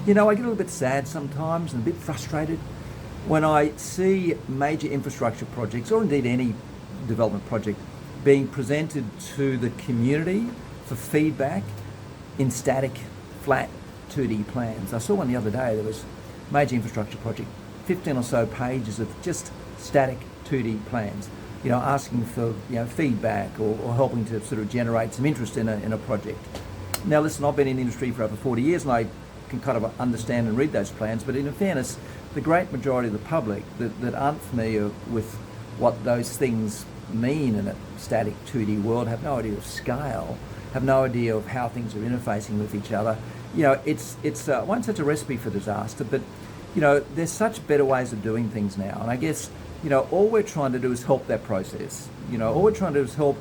You know, I get a little bit sad sometimes and a bit frustrated when I see major infrastructure projects, or indeed any development project, being presented to the community for feedback in static, flat 2D plans. I saw one the other day. There was a major infrastructure project, 15 or so pages of just static 2D plans, you know, asking for, you know, feedback or helping to sort of generate some interest in a project. Now listen, I've been in the industry for over 40 years and I can kind of understand and read those plans, but in fairness, the great majority of the public that aren't familiar with what those things mean in a static 2D world have no idea of scale, have no idea of how things are interfacing with each other. You know, it's one such a recipe for disaster, but you know, there's such better ways of doing things now, and I guess, you know, all we're trying to do is help that process. You know, all we're trying to do is help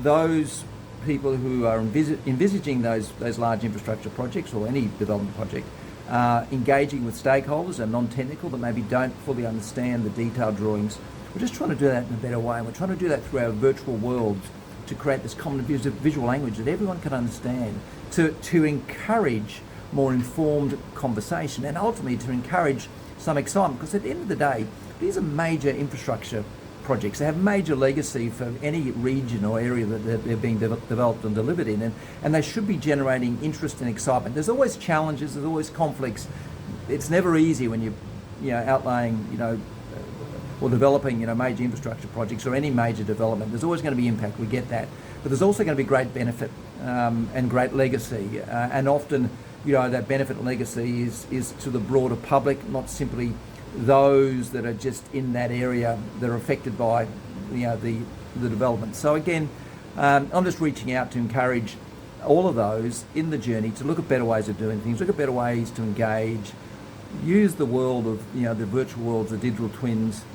those people who are envisaging those large infrastructure projects or any development project, engaging with stakeholders and non-technical that maybe don't fully understand the detailed drawings. We're just trying to do that in a better way, and we're trying to do that through our virtual worlds to create this common visual language that everyone can understand, to encourage more informed conversation and ultimately to encourage some excitement, because at the end of the day, these are major infrastructure projects. They have major legacy for any region or area that they're being developed and delivered in, and they should be generating interest and excitement. There's always challenges, there's always conflicts. It's never easy when you know, outlaying, you know, or developing, you know, major infrastructure projects or any major development. There's always going to be impact, we get that, but there's also going to be great benefit and great legacy, and often, you know, that benefit and legacy is to the broader public, not simply those that are just in that area that are affected by, you know, the development. So again, I'm just reaching out to encourage all of those in the journey to look at better ways of doing things, look at better ways to engage, use the world of, you know, the virtual worlds, the digital twins,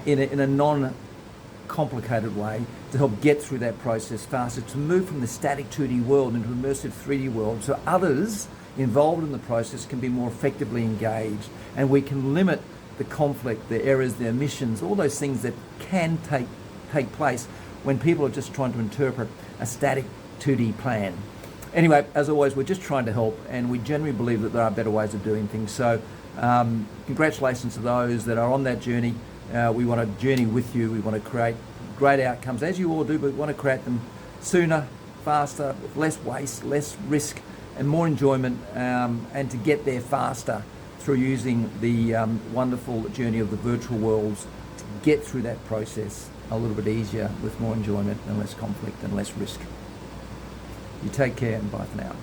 in a non-complicated way to help get through that process faster, to move from the static 2D world into immersive 3D world, so others involved in the process can be more effectively engaged, and we can limit the conflict, the errors, the omissions, all those things that can take place when people are just trying to interpret a static 2D plan. Anyway, as always, we're just trying to help, and we generally believe that there are better ways of doing things. So congratulations to those that are on that journey. We want to journey with you. We want to create great outcomes, as you all do, but we want to create them sooner, faster, with less waste, less risk, and more enjoyment, and to get there faster through using the wonderful journey of the virtual worlds to get through that process a little bit easier with more enjoyment and less conflict and less risk. You take care and bye for now.